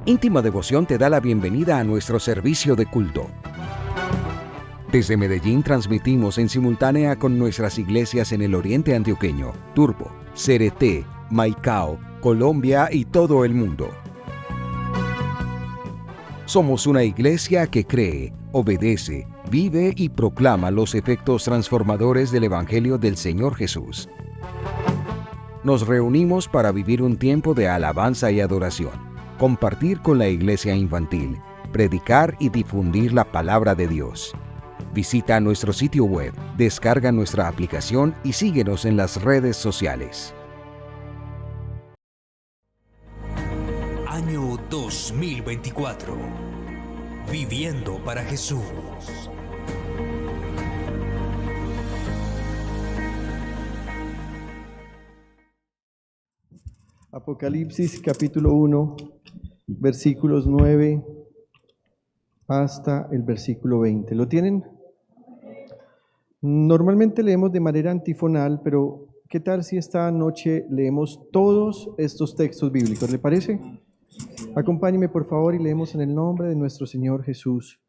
Íntima Devoción te da la bienvenida a nuestro servicio de culto. Desde Medellín transmitimos en simultánea con nuestras iglesias en el oriente antioqueño, Turbo, Cereté, Maicao, Colombia y todo el mundo. Somos una iglesia que cree, obedece, vive y proclama los efectos transformadores del Evangelio del Señor Jesús. Nos reunimos para vivir un tiempo de alabanza y adoración, compartir con la iglesia infantil, predicar y difundir la palabra de Dios. Visita nuestro sitio web, descarga nuestra aplicación y síguenos en las redes sociales. Año 2024. Viviendo para Jesús. Apocalipsis capítulo 1, versículos 9 hasta el versículo 20. ¿Lo tienen? Normalmente leemos de manera antifonal, pero ¿qué tal si esta noche leemos todos estos textos bíblicos? ¿Le parece? Acompáñeme por favor y leemos en el nombre de nuestro Señor Jesús.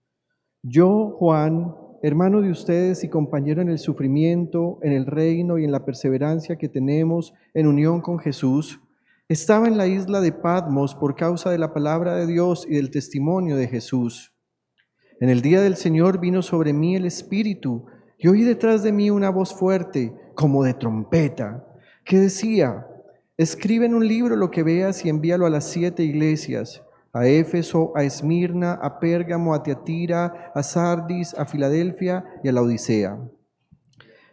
Yo, Juan, hermano de ustedes y compañero en el sufrimiento, en el reino y en la perseverancia que tenemos en unión con Jesús, estaba en la isla de Patmos por causa de la palabra de Dios y del testimonio de Jesús. En el día del Señor vino sobre mí el Espíritu y oí detrás de mí una voz fuerte, como de trompeta, que decía: escribe en un libro lo que veas y envíalo a las 7 iglesias, a Éfeso, a Esmirna, a Pérgamo, a Tiatira, a Sardis, a Filadelfia y a la Odisea.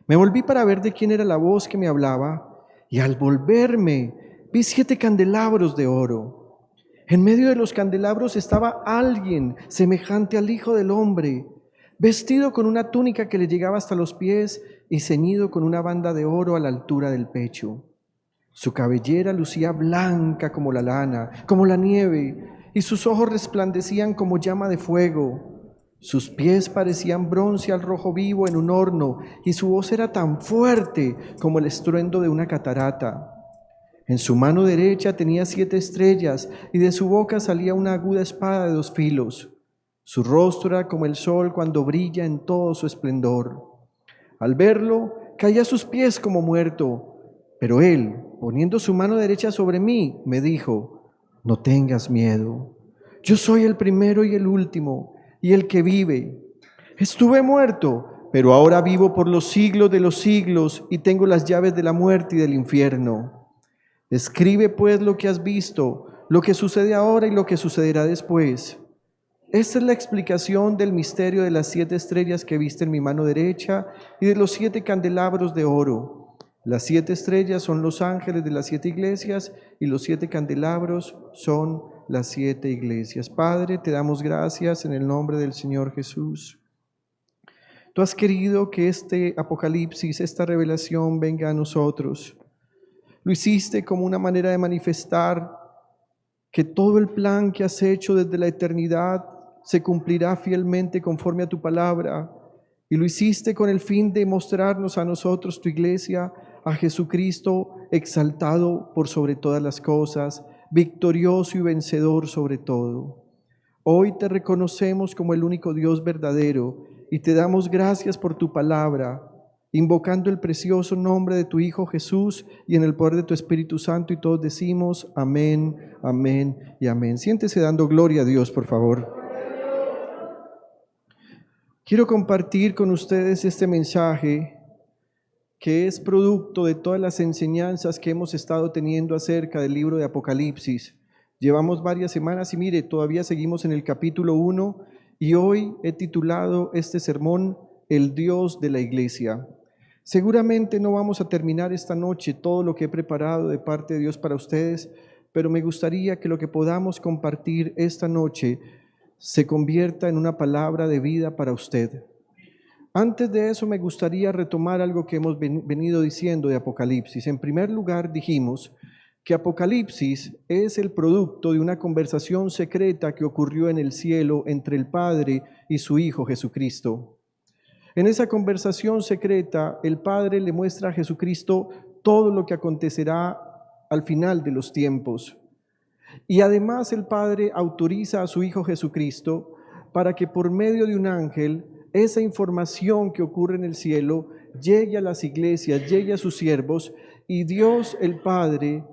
Me volví para ver de quién era la voz que me hablaba, y al volverme vi 7 candelabros de oro. En medio de los candelabros estaba alguien semejante al Hijo del Hombre, vestido con una túnica que le llegaba hasta los pies y ceñido con una banda de oro a la altura del pecho. Su cabellera lucía blanca como la lana, como la nieve, y sus ojos resplandecían como llama de fuego. Sus pies parecían bronce al rojo vivo en un horno, y su voz era tan fuerte como el estruendo de una catarata. En su mano derecha tenía 7 estrellas, y de su boca salía una aguda espada de 2 filos. Su rostro era como el sol cuando brilla en todo su esplendor. Al verlo, caí a sus pies como muerto, pero él, poniendo su mano derecha sobre mí, me dijo: no tengas miedo, yo soy el primero y el último, y el que vive. Estuve muerto, pero ahora vivo por los siglos de los siglos, y tengo las llaves de la muerte y del infierno. Escribe pues lo que has visto, lo que sucede ahora y lo que sucederá después. Esta es la explicación del misterio de las 7 estrellas que viste en mi mano derecha y de los 7 candelabros de oro. Las 7 estrellas son los ángeles de las 7 iglesias y los 7 candelabros son las 7 iglesias. Padre, te damos gracias en el nombre del Señor Jesús. Tú has querido que este Apocalipsis, esta revelación venga a nosotros. Lo hiciste como una manera de manifestar que todo el plan que has hecho desde la eternidad se cumplirá fielmente conforme a tu palabra, y lo hiciste con el fin de mostrarnos a nosotros, tu iglesia, a Jesucristo exaltado por sobre todas las cosas, victorioso y vencedor sobre todo. Hoy te reconocemos como el único Dios verdadero y te damos gracias por tu palabra, invocando el precioso nombre de tu Hijo Jesús y en el poder de tu Espíritu Santo, y todos decimos amén, amén y amén. Siéntese dando gloria a Dios, por favor. Quiero compartir con ustedes este mensaje que es producto de todas las enseñanzas que hemos estado teniendo acerca del libro de Apocalipsis. Llevamos varias semanas y mire, todavía seguimos en el capítulo 1 y hoy he titulado este sermón El Dios de la Iglesia. Seguramente no vamos a terminar esta noche todo lo que he preparado de parte de Dios para ustedes, pero me gustaría que lo que podamos compartir esta noche se convierta en una palabra de vida para usted. Antes de eso me gustaría retomar algo que hemos venido diciendo de Apocalipsis. En primer lugar dijimos que Apocalipsis es el producto de una conversación secreta que ocurrió en el cielo entre el Padre y su Hijo Jesucristo. En esa conversación secreta, el Padre le muestra a Jesucristo todo lo que acontecerá al final de los tiempos. Y además el Padre autoriza a su Hijo Jesucristo para que por medio de un ángel esa información que ocurre en el cielo llegue a las iglesias, llegue a sus siervos, y Dios el Padre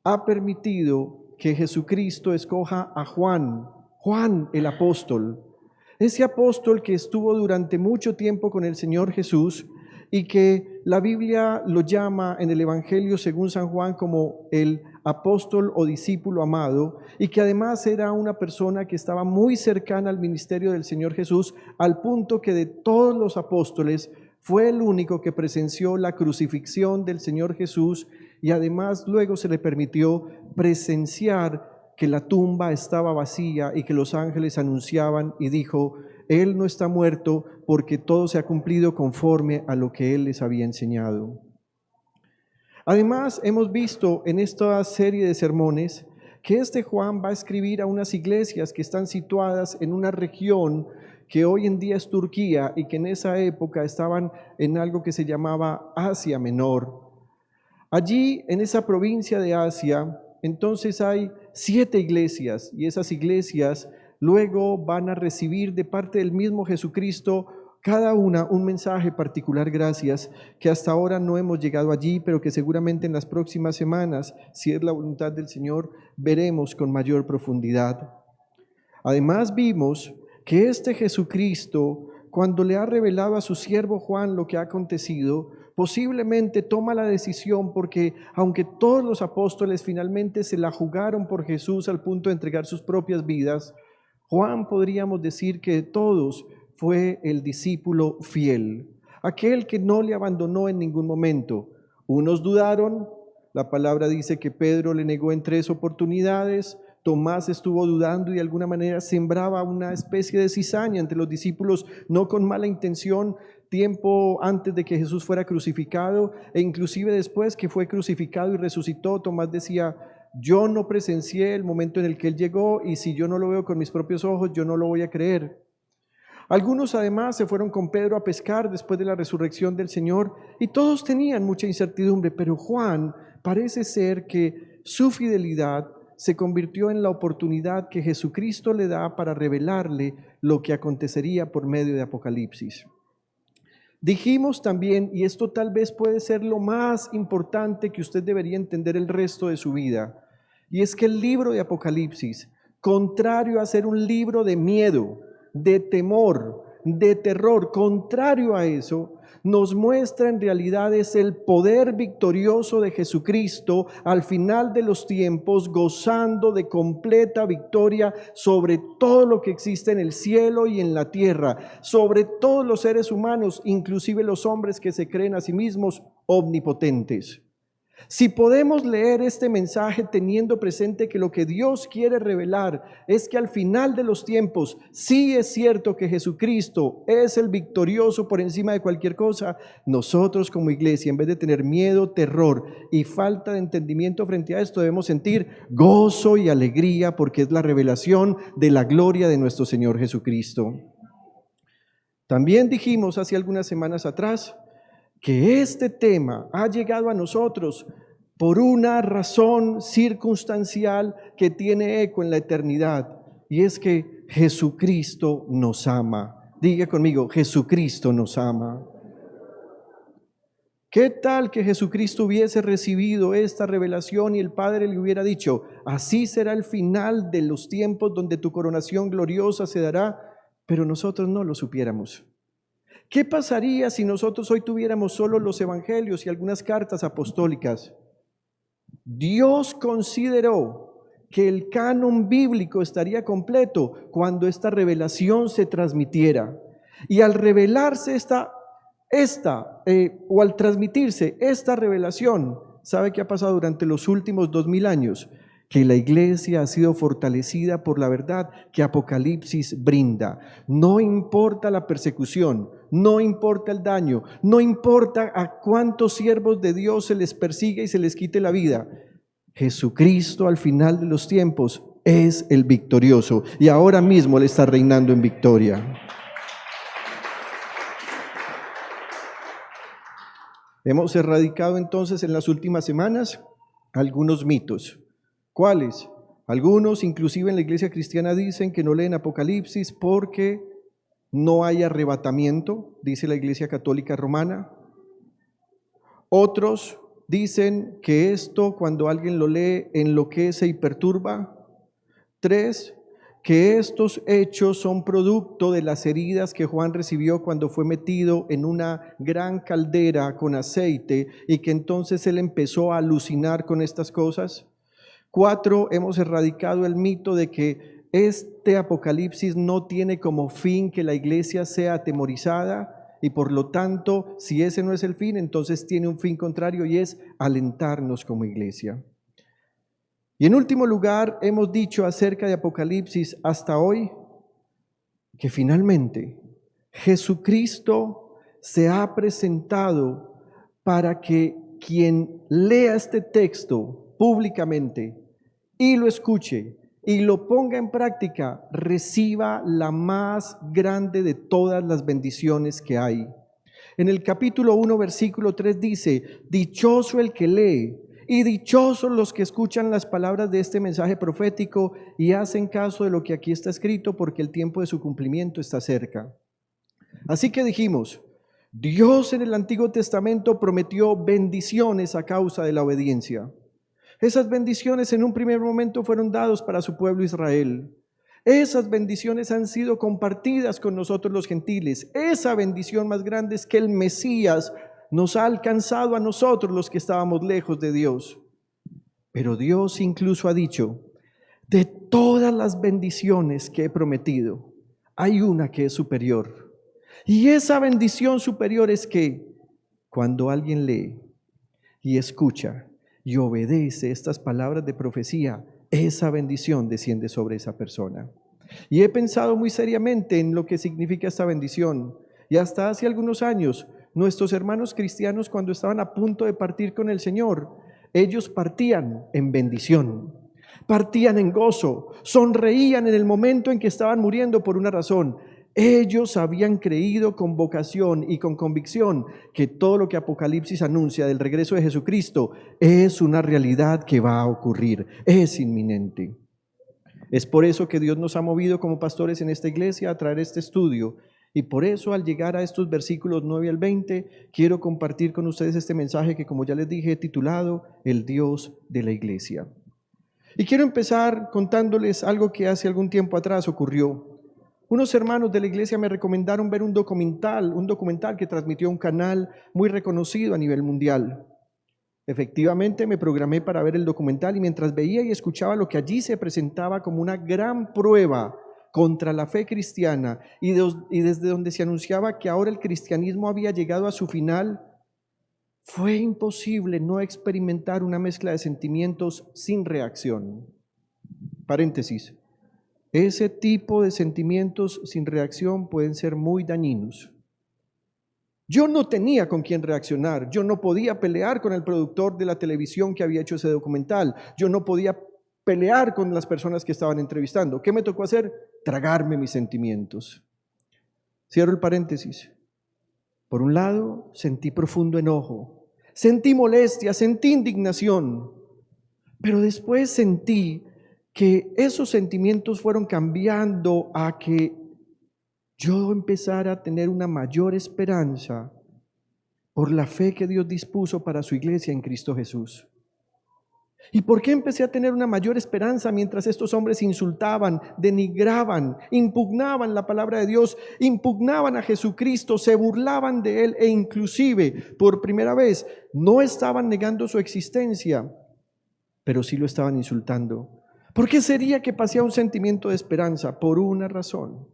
ha permitido que Jesucristo escoja a Juan el apóstol, ese apóstol que estuvo durante mucho tiempo con el Señor Jesús y que la Biblia lo llama en el Evangelio según San Juan como el apóstol o discípulo amado, y que además era una persona que estaba muy cercana al ministerio del Señor Jesús, al punto que de todos los apóstoles fue el único que presenció la crucifixión del Señor Jesús, y además luego se le permitió presenciar que la tumba estaba vacía y que los ángeles anunciaban, y dijo: Él no está muerto, porque todo se ha cumplido conforme a lo que Él les había enseñado. Además, hemos visto en esta serie de sermones que este Juan va a escribir a unas iglesias que están situadas en una región que hoy en día es Turquía y que en esa época estaban en algo que se llamaba Asia Menor. Allí, en esa provincia de Asia, entonces hay 7 iglesias, y esas iglesias luego van a recibir de parte del mismo Jesucristo cada una un mensaje particular, gracias, que hasta ahora no hemos llegado allí, pero que seguramente en las próximas semanas, si es la voluntad del Señor, veremos con mayor profundidad. Además vimos que este Jesucristo, cuando le ha revelado a su siervo Juan lo que ha acontecido, posiblemente toma la decisión, porque aunque todos los apóstoles finalmente se la jugaron por Jesús al punto de entregar sus propias vidas, Juan, podríamos decir que de todos fue el discípulo fiel, aquel que no le abandonó en ningún momento. Unos dudaron, la palabra dice que Pedro le negó en 3 oportunidades, Tomás estuvo dudando y de alguna manera sembraba una especie de cizaña entre los discípulos, no con mala intención, tiempo antes de que Jesús fuera crucificado, e inclusive después que fue crucificado y resucitó. Tomás decía: yo no presencié el momento en el que Él llegó, y si yo no lo veo con mis propios ojos, yo no lo voy a creer. Algunos además se fueron con Pedro a pescar después de la resurrección del Señor, y todos tenían mucha incertidumbre, pero Juan parece ser que su fidelidad se convirtió en la oportunidad que Jesucristo le da para revelarle lo que acontecería por medio de Apocalipsis. Dijimos también, y esto tal vez puede ser lo más importante que usted debería entender el resto de su vida, y es que el libro de Apocalipsis, contrario a ser un libro de miedo, de temor, de terror, contrario a eso, nos muestra en realidad es el poder victorioso de Jesucristo al final de los tiempos, gozando de completa victoria sobre todo lo que existe en el cielo y en la tierra, sobre todos los seres humanos, inclusive los hombres que se creen a sí mismos omnipotentes. Si podemos leer este mensaje teniendo presente que lo que Dios quiere revelar es que al final de los tiempos sí es cierto que Jesucristo es el victorioso por encima de cualquier cosa, nosotros como iglesia, en vez de tener miedo, terror y falta de entendimiento frente a esto, debemos sentir gozo y alegría, porque es la revelación de la gloria de nuestro Señor Jesucristo. También dijimos hace algunas semanas atrás que este tema ha llegado a nosotros por una razón circunstancial que tiene eco en la eternidad, y es que Jesucristo nos ama. Diga conmigo: Jesucristo nos ama. ¿Qué tal que Jesucristo hubiese recibido esta revelación y el Padre le hubiera dicho: así será el final de los tiempos donde tu coronación gloriosa se dará, pero nosotros no lo supiéramos? ¿Qué pasaría si nosotros hoy tuviéramos solo los evangelios y algunas cartas apostólicas? Dios consideró que el canon bíblico estaría completo cuando esta revelación se transmitiera. Y al revelarse o al transmitirse esta revelación, ¿sabe qué ha pasado durante los últimos 2000 años? Que la iglesia ha sido fortalecida por la verdad que Apocalipsis brinda. No importa la persecución, no importa el daño, no importa a cuántos siervos de Dios se les persigue y se les quite la vida, Jesucristo al final de los tiempos es el victorioso, y ahora mismo Él está reinando en victoria. Hemos erradicado entonces en las últimas semanas algunos mitos. ¿Cuáles? Algunos, inclusive en la iglesia cristiana, dicen que no leen Apocalipsis porque no hay arrebatamiento, dice la Iglesia Católica Romana. Otros dicen que esto, cuando alguien lo lee, enloquece y perturba. 3, que estos hechos son producto de las heridas que Juan recibió cuando fue metido en una gran caldera con aceite y que entonces él empezó a alucinar con estas cosas. 4, hemos erradicado el mito de que este Apocalipsis no tiene como fin que la iglesia sea atemorizada y por lo tanto, si ese no es el fin, entonces tiene un fin contrario y es alentarnos como iglesia. Y en último lugar, hemos dicho acerca de Apocalipsis hasta hoy que finalmente Jesucristo se ha presentado para que quien lea este texto públicamente y lo escuche y lo ponga en práctica, reciba la más grande de todas las bendiciones que hay. En el capítulo 1, versículo 3 dice: dichoso el que lee y dichosos los que escuchan las palabras de este mensaje profético y hacen caso de lo que aquí está escrito, porque el tiempo de su cumplimiento está cerca. Así que dijimos, Dios en el Antiguo Testamento prometió bendiciones a causa de la obediencia. Esas bendiciones en un primer momento fueron dadas para su pueblo Israel. Esas bendiciones han sido compartidas con nosotros los gentiles. Esa bendición más grande es que el Mesías nos ha alcanzado a nosotros los que estábamos lejos de Dios. Pero Dios incluso ha dicho, de todas las bendiciones que he prometido, hay una que es superior. Y esa bendición superior es que cuando alguien lee y escucha y obedece estas palabras de profecía, esa bendición desciende sobre esa persona. Y he pensado muy seriamente en lo que significa esta bendición. Y hasta hace algunos años, nuestros hermanos cristianos, cuando estaban a punto de partir con el Señor, ellos partían en bendición, partían en gozo, sonreían en el momento en que estaban muriendo por una razón. Ellos habían creído con vocación y con convicción que todo lo que Apocalipsis anuncia del regreso de Jesucristo es una realidad que va a ocurrir, es inminente. Es por eso que Dios nos ha movido como pastores en esta iglesia a traer este estudio. Y por eso, al llegar a estos versículos 9 al 20, quiero compartir con ustedes este mensaje que, como ya les dije, he titulado El Dios de la Iglesia. Y quiero empezar contándoles algo que hace algún tiempo atrás ocurrió. Unos hermanos de la iglesia me recomendaron ver un documental que transmitió un canal muy reconocido a nivel mundial. Efectivamente, me programé para ver el documental y mientras veía y escuchaba lo que allí se presentaba como una gran prueba contra la fe cristiana y desde donde se anunciaba que ahora el cristianismo había llegado a su final, fue imposible no experimentar una mezcla de sentimientos sin reacción. Paréntesis. Ese tipo de sentimientos sin reacción pueden ser muy dañinos. Yo no tenía con quién reaccionar, yo no podía pelear con el productor de la televisión que había hecho ese documental, yo no podía pelear con las personas que estaban entrevistando. ¿Qué me tocó hacer? Tragarme mis sentimientos. Cierro el paréntesis. Por un lado, sentí profundo enojo, sentí molestia, sentí indignación, pero después sentí que esos sentimientos fueron cambiando a que yo empezara a tener una mayor esperanza por la fe que Dios dispuso para su iglesia en Cristo Jesús. ¿Y por qué empecé a tener una mayor esperanza mientras estos hombres insultaban, denigraban, impugnaban la palabra de Dios, impugnaban a Jesucristo, se burlaban de Él e inclusive, por primera vez, no estaban negando su existencia, pero sí lo estaban insultando? ¿Por qué sería que pasé a un sentimiento de esperanza? Por una razón.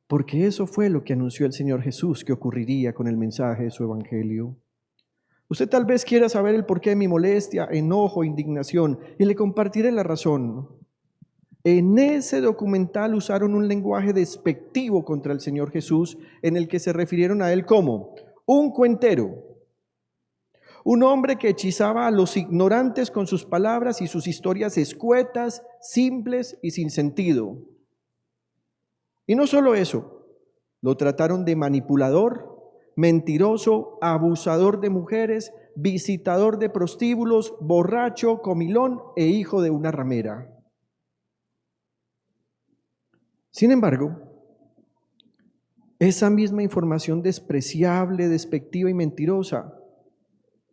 Porque eso fue lo que anunció el Señor Jesús que ocurriría con el mensaje de su evangelio. Usted tal vez quiera saber el porqué de mi molestia, enojo, indignación, y le compartiré la razón. En ese documental usaron un lenguaje despectivo contra el Señor Jesús, en el que se refirieron a Él como un cuentero, un hombre que hechizaba a los ignorantes con sus palabras y sus historias escuetas, simples y sin sentido. Y no solo eso, lo trataron de manipulador, mentiroso, abusador de mujeres, visitador de prostíbulos, borracho, comilón e hijo de una ramera. Sin embargo, esa misma información despreciable, despectiva y mentirosa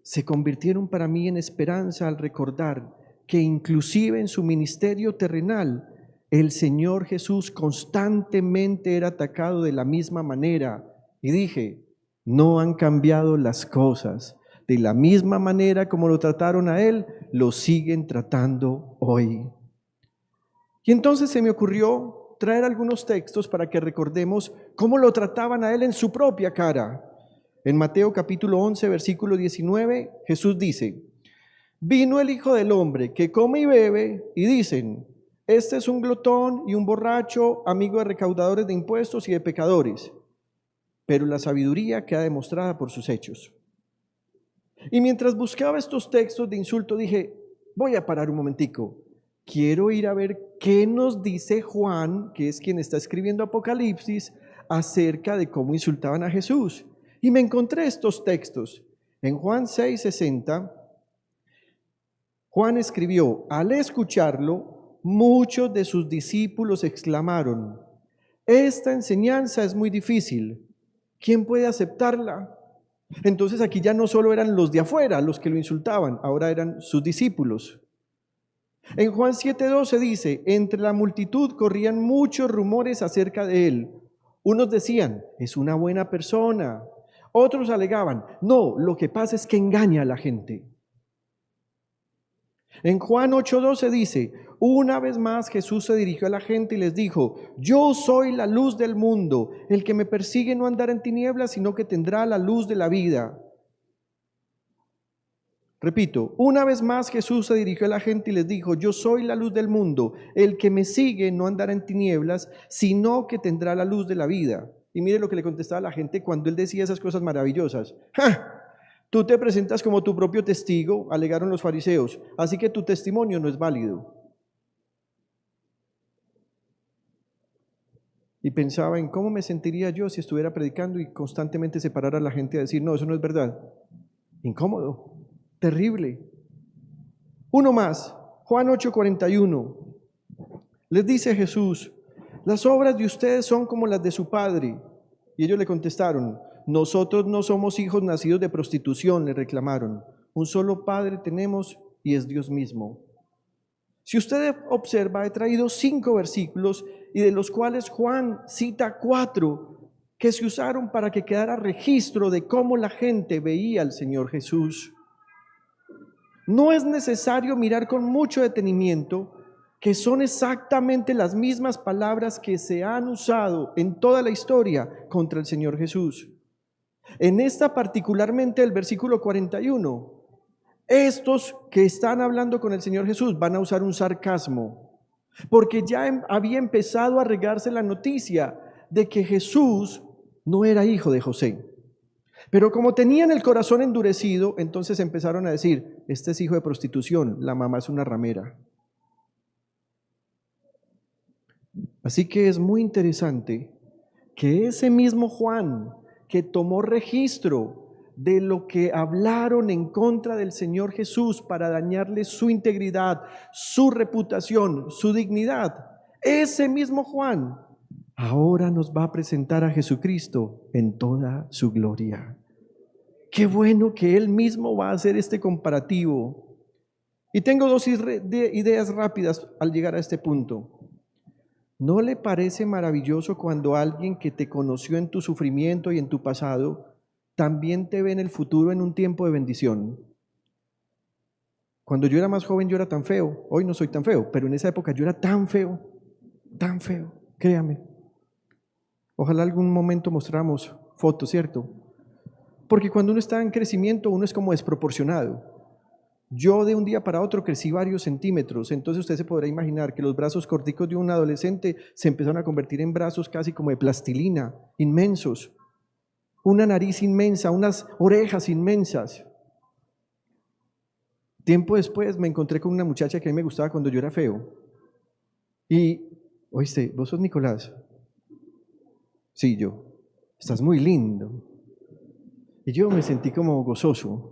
se convirtieron para mí en esperanza al recordar que inclusive en su ministerio terrenal, el Señor Jesús constantemente era atacado de la misma manera. Y dije, no han cambiado las cosas. De la misma manera como lo trataron a Él, lo siguen tratando hoy. Y entonces se me ocurrió traer algunos textos para que recordemos cómo lo trataban a Él en su propia cara. En Mateo capítulo 11, versículo 19, Jesús dice, vino el Hijo del Hombre que come y bebe y dicen, este es un glotón y un borracho, amigo de recaudadores de impuestos y de pecadores. Pero la sabiduría queda demostrada por sus hechos. Y mientras buscaba estos textos de insulto dije, voy a parar un momentico. Quiero ir a ver qué nos dice Juan, que es quien está escribiendo Apocalipsis, acerca de cómo insultaban a Jesús. Y me encontré estos textos. En Juan 6:60, Juan escribió, al escucharlo, muchos de sus discípulos exclamaron, esta enseñanza es muy difícil, ¿quién puede aceptarla? Entonces aquí ya no solo eran los de afuera los que lo insultaban, ahora eran sus discípulos. En Juan 7:12 dice, entre la multitud corrían muchos rumores acerca de él. Unos decían, es una buena persona. Otros alegaban, no, lo que pasa es que engaña a la gente. En Juan 8:12 dice, una vez más Jesús se dirigió a la gente y les dijo, yo soy la luz del mundo, el que me persigue no andará en tinieblas, sino que tendrá la luz de la vida. Repito, una vez más Jesús se dirigió a la gente y les dijo, yo soy la luz del mundo, el que me sigue no andará en tinieblas, sino que tendrá la luz de la vida. Y mire lo que le contestaba a la gente cuando él decía esas cosas maravillosas. ¡Ja! Tú te presentas como tu propio testigo, alegaron los fariseos, así que tu testimonio no es válido. Y pensaba en cómo me sentiría yo si estuviera predicando y constantemente separar a la gente a decir, no, eso no es verdad. Incómodo. Terrible. Uno más, Juan 8:41. Les dice Jesús, las obras de ustedes son como las de su padre. Y ellos le contestaron, nosotros no somos hijos nacidos de prostitución, le reclamaron. Un solo padre tenemos y es Dios mismo. Si usted observa, he traído 5 versículos y de los cuales Juan cita 4 que se usaron para que quedara registro de cómo la gente veía al Señor Jesús. No es necesario mirar con mucho detenimiento que son exactamente las mismas palabras que se han usado en toda la historia contra el Señor Jesús. En esta particularmente el versículo 41, estos que están hablando con el Señor Jesús van a usar un sarcasmo, porque ya había empezado a regarse la noticia de que Jesús no era hijo de José. Pero como tenían el corazón endurecido, entonces empezaron a decir, este es hijo de prostitución, la mamá es una ramera. Así que es muy interesante que ese mismo Juan que tomó registro de lo que hablaron en contra del Señor Jesús para dañarle su integridad, su reputación, su dignidad, ese mismo Juan ahora nos va a presentar a Jesucristo en toda su gloria. Qué bueno que Él mismo va a hacer este comparativo. Y tengo 2 ideas rápidas al llegar a este punto. ¿No le parece maravilloso cuando alguien que te conoció en tu sufrimiento y en tu pasado también te ve en el futuro en un tiempo de bendición? Cuando yo era más joven yo era tan feo, hoy no soy tan feo, pero en esa época yo era tan feo, créame. Ojalá algún momento mostramos fotos, ¿cierto? Porque cuando uno está en crecimiento uno es como desproporcionado. Yo de un día para otro crecí varios centímetros, entonces usted se podrá imaginar que los brazos corticos de un adolescente se empezaron a convertir en brazos casi como de plastilina, inmensos. Una nariz inmensa, unas orejas inmensas. Tiempo después me encontré con una muchacha que a mí me gustaba cuando yo era feo. Y, oíste, ¿vos sos Nicolás? Sí, yo. Estás muy lindo. Y yo me sentí como gozoso.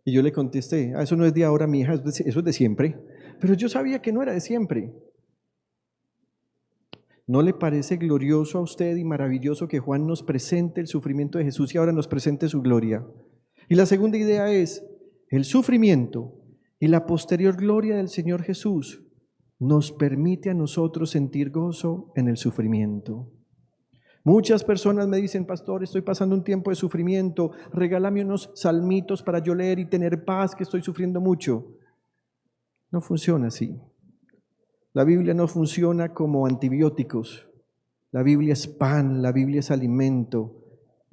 Y yo le contesté, eso no es de ahora, mi hija, eso es de siempre. Pero yo sabía que no era de siempre. ¿No le parece glorioso a usted y maravilloso que Juan nos presente el sufrimiento de Jesús y ahora nos presente su gloria? Y la segunda idea es, el sufrimiento y la posterior gloria del Señor Jesús nos permite a nosotros sentir gozo en el sufrimiento. Muchas personas me dicen, pastor, estoy pasando un tiempo de sufrimiento, regálame unos salmitos para yo leer y tener paz, que estoy sufriendo mucho. No funciona así. La Biblia no funciona como antibióticos. La Biblia es pan, la Biblia es alimento.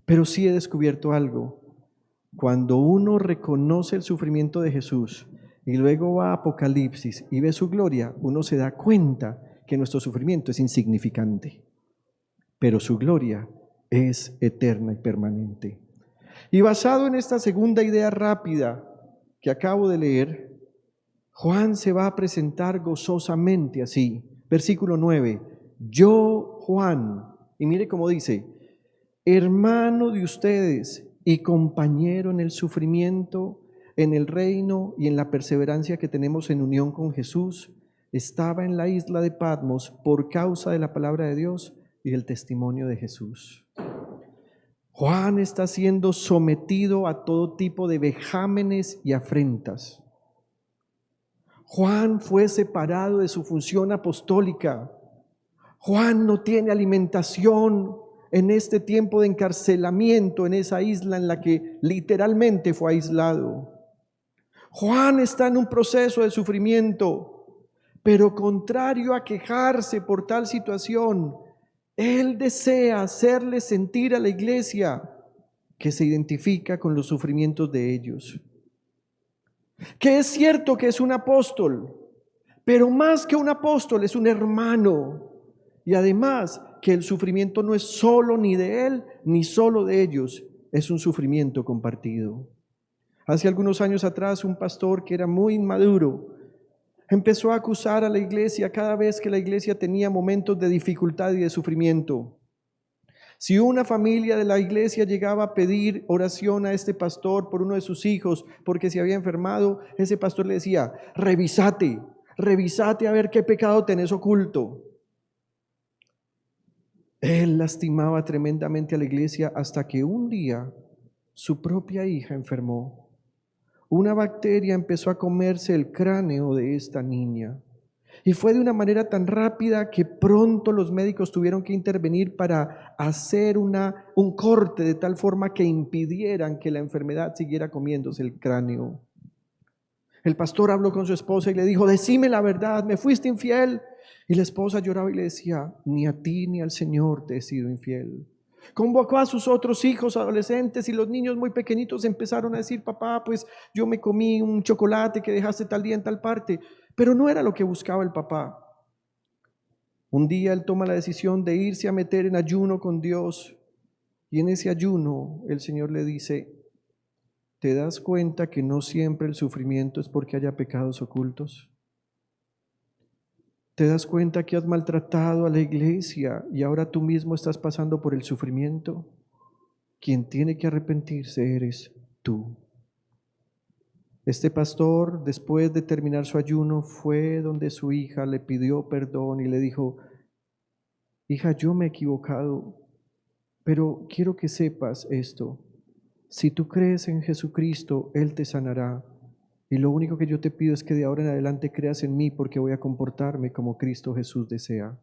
Pero sí he descubierto algo. Cuando uno reconoce el sufrimiento de Jesús y luego va a Apocalipsis y ve su gloria, uno se da cuenta que nuestro sufrimiento es insignificante, pero su gloria es eterna y permanente. Y basado en esta segunda idea rápida que acabo de leer, Juan se va a presentar gozosamente así. Versículo 9, yo Juan, y mire cómo dice, hermano de ustedes y compañero en el sufrimiento, en el reino y en la perseverancia que tenemos en unión con Jesús, estaba en la isla de Patmos por causa de la palabra de Dios y el testimonio de Jesús. Juan está siendo sometido a todo tipo de vejámenes y afrentas. Juan fue separado de su función apostólica. Juan no tiene alimentación en este tiempo de encarcelamiento en esa isla en la que literalmente fue aislado. Juan está en un proceso de sufrimiento, pero contrario a quejarse por tal situación, él desea hacerle sentir a la iglesia que se identifica con los sufrimientos de ellos. Que es cierto que es un apóstol, pero más que un apóstol es un hermano. Y además que el sufrimiento no es solo ni de él ni solo de ellos, es un sufrimiento compartido. Hace algunos años atrás un pastor que era muy inmaduro empezó a acusar a la iglesia cada vez que la iglesia tenía momentos de dificultad y de sufrimiento. Si una familia de la iglesia llegaba a pedir oración a este pastor por uno de sus hijos porque se había enfermado, ese pastor le decía, revísate a ver qué pecado tenés oculto. Él lastimaba tremendamente a la iglesia hasta que un día su propia hija enfermó. Una bacteria empezó a comerse el cráneo de esta niña. Y fue de una manera tan rápida que pronto los médicos tuvieron que intervenir para hacer un corte de tal forma que impidieran que la enfermedad siguiera comiéndose el cráneo. El pastor habló con su esposa y le dijo, decime la verdad, ¿me fuiste infiel? Y la esposa lloraba y le decía, ni a ti ni al Señor te he sido infiel. Convocó a sus otros hijos adolescentes y los niños muy pequeñitos empezaron a decir, papá, pues yo me comí un chocolate que dejaste tal día en tal parte, pero no era lo que buscaba el papá. Un día él toma la decisión de irse a meter en ayuno con Dios y en ese ayuno el Señor le dice, ¿te das cuenta que no siempre el sufrimiento es porque haya pecados ocultos? ¿Te das cuenta que has maltratado a la iglesia y ahora tú mismo estás pasando por el sufrimiento? Quien tiene que arrepentirse eres tú. Este pastor, después de terminar su ayuno, fue donde su hija le pidió perdón y le dijo, hija, yo me he equivocado, pero quiero que sepas esto. Si tú crees en Jesucristo, Él te sanará. Y lo único que yo te pido es que de ahora en adelante creas en mí porque voy a comportarme como Cristo Jesús desea.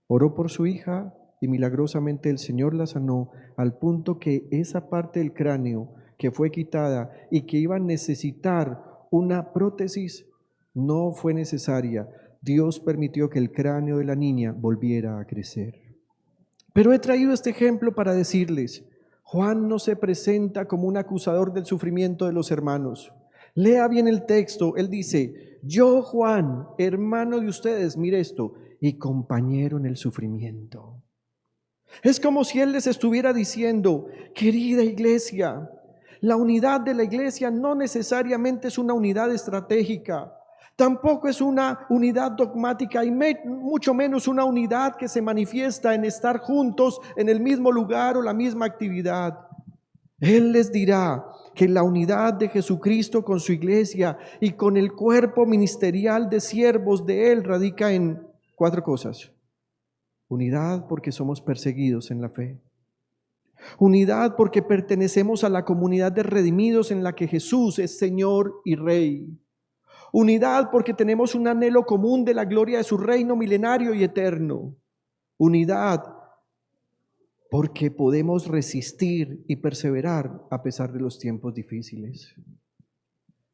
Oró por su hija y milagrosamente el Señor la sanó al punto que esa parte del cráneo que fue quitada y que iba a necesitar una prótesis no fue necesaria. Dios permitió que el cráneo de la niña volviera a crecer. Pero he traído este ejemplo para decirles, Juan no se presenta como un acusador del sufrimiento de los hermanos. Lea bien el texto, él dice, yo Juan, hermano de ustedes, mire esto, y compañero en el sufrimiento. Es como si él les estuviera diciendo, querida iglesia, la unidad de la iglesia no necesariamente es una unidad estratégica, tampoco es una unidad dogmática y mucho menos una unidad que se manifiesta en estar juntos en el mismo lugar o la misma actividad. Él les dirá que la unidad de Jesucristo con su iglesia y con el cuerpo ministerial de siervos de Él radica en 4 cosas. Unidad porque somos perseguidos en la fe. Unidad porque pertenecemos a la comunidad de redimidos en la que Jesús es Señor y Rey. Unidad porque tenemos un anhelo común de la gloria de su reino milenario y eterno. Unidad porque podemos resistir y perseverar a pesar de los tiempos difíciles.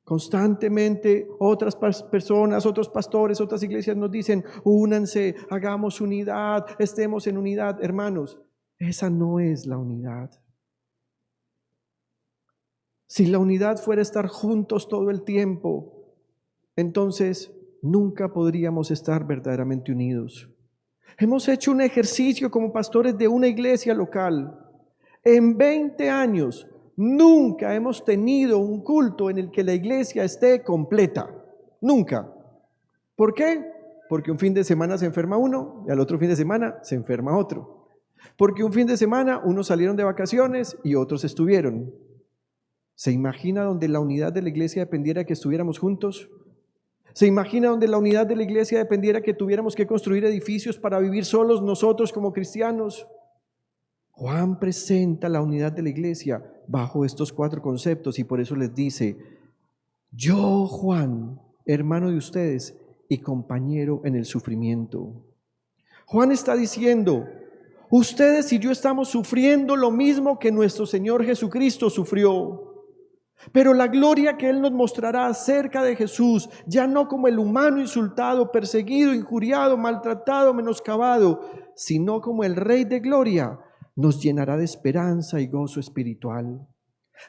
Constantemente otras personas, otros pastores, otras iglesias nos dicen: únanse, hagamos unidad, estemos en unidad. Hermanos, esa no es la unidad. Si la unidad fuera estar juntos todo el tiempo, entonces nunca podríamos estar verdaderamente unidos. Hemos hecho un ejercicio como pastores de una iglesia local. En 20 años nunca hemos tenido un culto en el que la iglesia esté completa. Nunca. ¿Por qué? Porque un fin de semana se enferma uno y al otro fin de semana se enferma otro. Porque un fin de semana unos salieron de vacaciones y otros estuvieron. ¿Se imagina donde la unidad de la iglesia dependiera de que estuviéramos juntos? ¿Se imagina donde la unidad de la iglesia dependiera que tuviéramos que construir edificios para vivir solos nosotros como cristianos? Juan presenta la unidad de la iglesia bajo estos 4 conceptos y por eso les dice: yo, Juan, hermano de ustedes y compañero en el sufrimiento. Juan está diciendo: ustedes y yo estamos sufriendo lo mismo que nuestro Señor Jesucristo sufrió. Pero la gloria que Él nos mostrará acerca de Jesús, ya no como el humano insultado, perseguido, injuriado, maltratado, menoscabado, sino como el Rey de gloria, nos llenará de esperanza y gozo espiritual.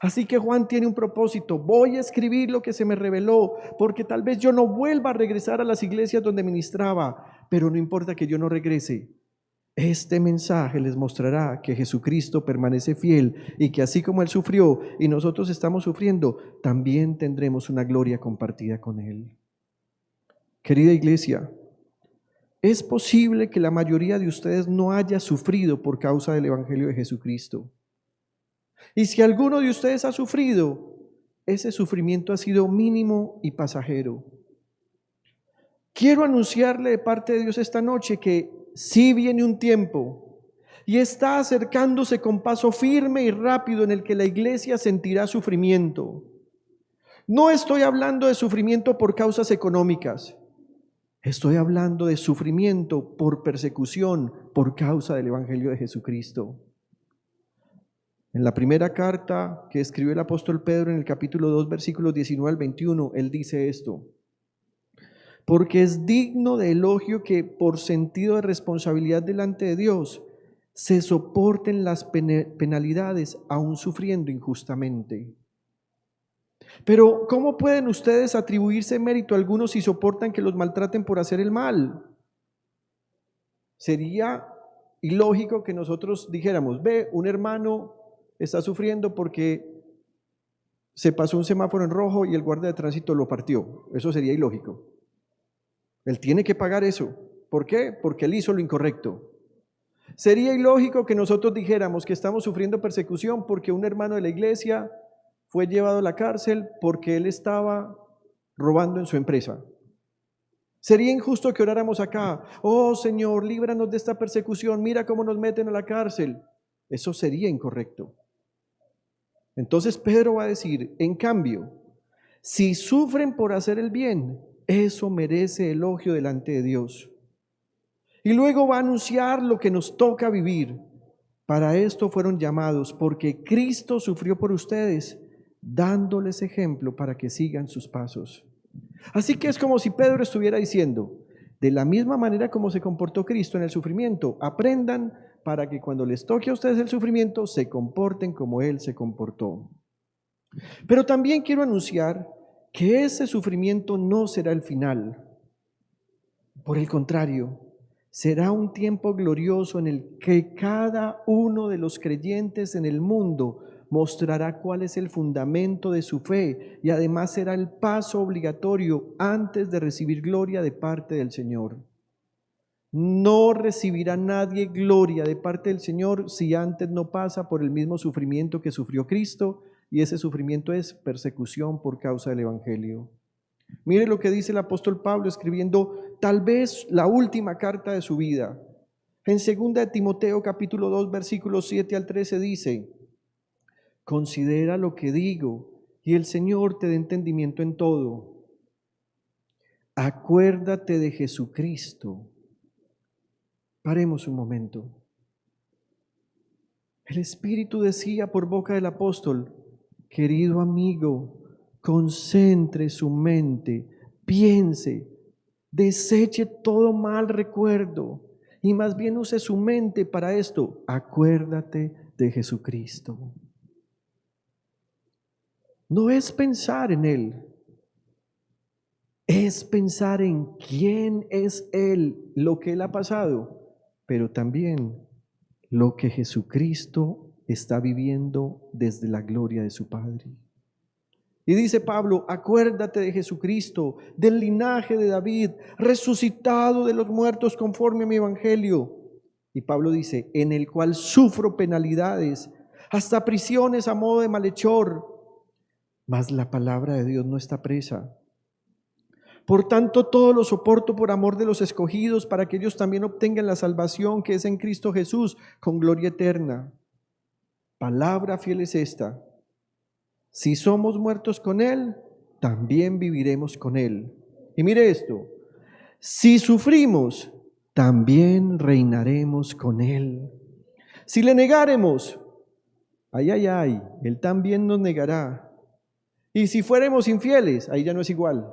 Así que Juan tiene un propósito: voy a escribir lo que se me reveló, porque tal vez yo no vuelva a regresar a las iglesias donde ministraba, pero no importa que yo no regrese. Este mensaje les mostrará que Jesucristo permanece fiel y que así como Él sufrió y nosotros estamos sufriendo, también tendremos una gloria compartida con Él. Querida iglesia, es posible que la mayoría de ustedes no haya sufrido por causa del Evangelio de Jesucristo. Y si alguno de ustedes ha sufrido, ese sufrimiento ha sido mínimo y pasajero. Quiero anunciarle de parte de Dios esta noche que sí viene un tiempo y está acercándose con paso firme y rápido en el que la iglesia sentirá sufrimiento. No estoy hablando de sufrimiento por causas económicas. Estoy hablando de sufrimiento por persecución por causa del Evangelio de Jesucristo. En la primera carta que escribió el apóstol Pedro, en el capítulo 2, versículos 19 al 21, él dice esto: porque es digno de elogio que por sentido de responsabilidad delante de Dios se soporten las penalidades aún sufriendo injustamente. Pero ¿cómo pueden ustedes atribuirse mérito a algunos si soportan que los maltraten por hacer el mal? Sería ilógico que nosotros dijéramos: ve, un hermano está sufriendo porque se pasó un semáforo en rojo y el guardia de tránsito lo partió. Eso sería ilógico. Él tiene que pagar eso. ¿Por qué? Porque él hizo lo incorrecto. Sería ilógico que nosotros dijéramos que estamos sufriendo persecución porque un hermano de la iglesia fue llevado a la cárcel porque él estaba robando en su empresa. Sería injusto que oráramos acá: oh Señor, líbranos de esta persecución, mira cómo nos meten a la cárcel. Eso sería incorrecto. Entonces Pedro va a decir: en cambio, si sufren por hacer el bien, eso merece elogio delante de Dios. Y luego va a anunciar lo que nos toca vivir. Para esto fueron llamados, porque Cristo sufrió por ustedes, dándoles ejemplo para que sigan sus pasos. Así que es como si Pedro estuviera diciendo: de la misma manera como se comportó Cristo en el sufrimiento, aprendan para que cuando les toque a ustedes el sufrimiento, se comporten como Él se comportó. Pero también quiero anunciar que ese sufrimiento no será el final. Por el contrario, será un tiempo glorioso en el que cada uno de los creyentes en el mundo mostrará cuál es el fundamento de su fe y además será el paso obligatorio antes de recibir gloria de parte del Señor. No recibirá nadie gloria de parte del Señor si antes no pasa por el mismo sufrimiento que sufrió Cristo, y ese sufrimiento es persecución por causa del Evangelio. Mire lo que dice el apóstol Pablo escribiendo tal vez la última carta de su vida. En 2 de Timoteo capítulo 2 versículos 7 al 13 dice: considera lo que digo y el Señor te dé entendimiento en todo. Acuérdate de Jesucristo. Paremos un momento. El Espíritu decía por boca del apóstol: querido amigo, concentre su mente, piense, deseche todo mal recuerdo y más bien use su mente para esto. Acuérdate de Jesucristo. No es pensar en Él, es pensar en quién es Él, lo que Él ha pasado, pero también lo que Jesucristo está viviendo desde la gloria de su Padre. Y dice Pablo: acuérdate de Jesucristo, del linaje de David, resucitado de los muertos conforme a mi evangelio. Y Pablo dice: en el cual sufro penalidades, hasta prisiones a modo de malhechor, mas la palabra de Dios no está presa. Por tanto, todo lo soporto por amor de los escogidos, para que ellos también obtengan la salvación que es en Cristo Jesús, con gloria eterna. Palabra fiel es esta: si somos muertos con Él, también viviremos con Él. Y mire esto: si sufrimos, también reinaremos con Él. Si le negáremos, Él también nos negará. Y si fuéramos infieles, ahí ya no es igual.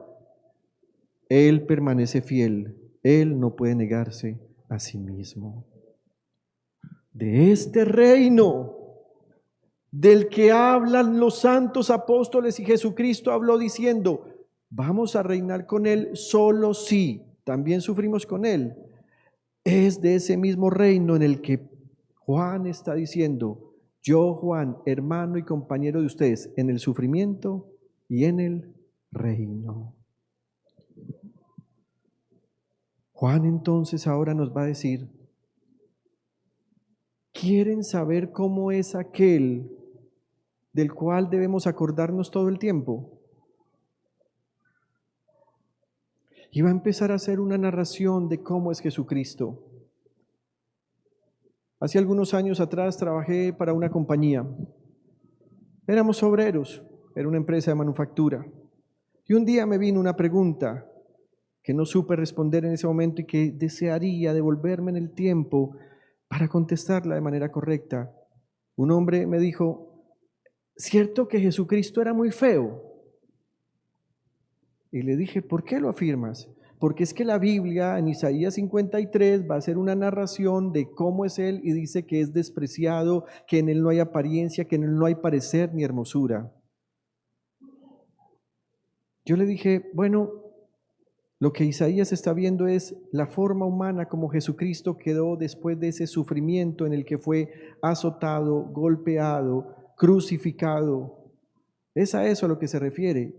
Él permanece fiel, Él no puede negarse a sí mismo. De este reino del que hablan los santos apóstoles y Jesucristo habló diciendo: vamos a reinar con Él solo si también sufrimos con Él. Es de ese mismo reino en el que Juan está diciendo: yo, Juan, hermano y compañero de ustedes, en el sufrimiento y en el reino. Juan entonces ahora nos va a decir: ¿quieren saber cómo es aquel del cual debemos acordarnos todo el tiempo? Y va a empezar a hacer una narración de cómo es Jesucristo. Hace algunos años atrás trabajé para una compañía. Éramos obreros, era una empresa de manufactura. Y un día me vino una pregunta que no supe responder en ese momento y que desearía devolverme en el tiempo para contestarla de manera correcta. Un hombre me dijo: ¿cierto que Jesucristo era muy feo? Y le dije: ¿por qué lo afirmas? Porque es que la Biblia en Isaías 53 va a hacer una narración de cómo es Él y dice que es despreciado, que en Él no hay apariencia, que en Él no hay parecer ni hermosura. Yo le dije: bueno, lo que Isaías está viendo es la forma humana como Jesucristo quedó después de ese sufrimiento en el que fue azotado, golpeado, crucificado. Es a eso a lo que se refiere.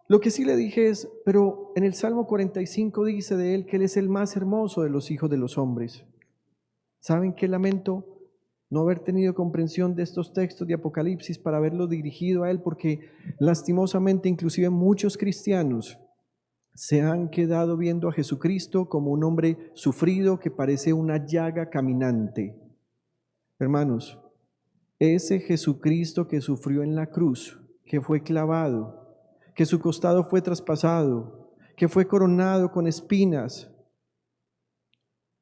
Lo que sí le dije es: pero en el Salmo 45 dice de Él que Él es el más hermoso de los hijos de los hombres. ¿Saben qué lamento? No haber tenido comprensión de estos textos de Apocalipsis para haberlo dirigido a Él, porque lastimosamente inclusive muchos cristianos se han quedado viendo a Jesucristo como un hombre sufrido que parece una llaga caminante. Hermanos, ese Jesucristo que sufrió en la cruz, que fue clavado, que su costado fue traspasado, que fue coronado con espinas,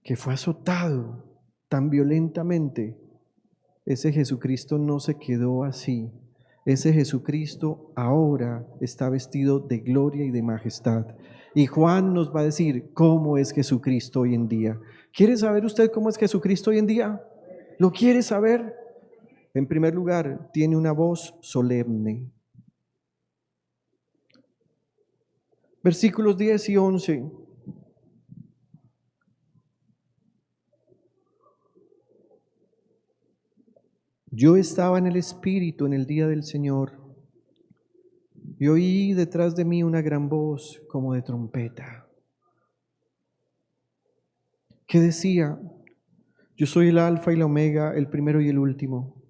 que fue azotado tan violentamente, ese Jesucristo no se quedó así. Ese Jesucristo ahora está vestido de gloria y de majestad. Y Juan nos va a decir cómo es Jesucristo hoy en día. ¿Quiere saber usted cómo es Jesucristo hoy en día? ¿Lo quiere saber? En primer lugar, tiene una voz solemne. Versículos 10 y 11. Yo estaba en el Espíritu en el día del Señor y oí detrás de mí una gran voz como de trompeta, que decía: yo soy el Alfa y la Omega, el primero y el último.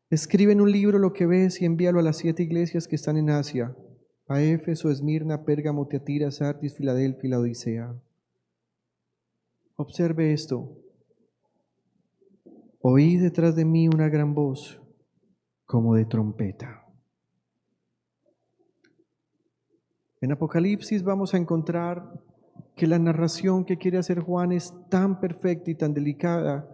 Escribe en un libro lo que ves y envíalo a las 7 iglesias que están en Asia: a Éfeso, Esmirna, Pérgamo, Tiatira, Sardis, Filadelfia y Laodicea. Observe esto. Oí detrás de mí una gran voz, como de trompeta. En Apocalipsis vamos a encontrar que la narración que quiere hacer Juan es tan perfecta y tan delicada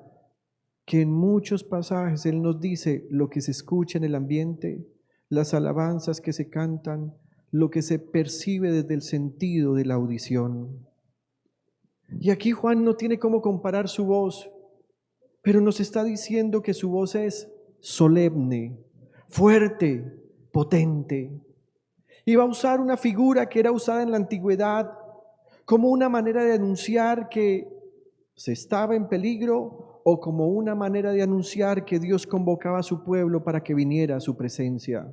que en muchos pasajes él nos dice lo que se escucha en el ambiente, las alabanzas que se cantan, lo que se percibe desde el sentido de la audición. Y aquí Juan no tiene cómo comparar su voz, pero nos está diciendo que su voz es solemne, fuerte, potente. Y va a usar una figura que era usada en la antigüedad como una manera de anunciar que se estaba en peligro o como una manera de anunciar que Dios convocaba a su pueblo para que viniera a su presencia.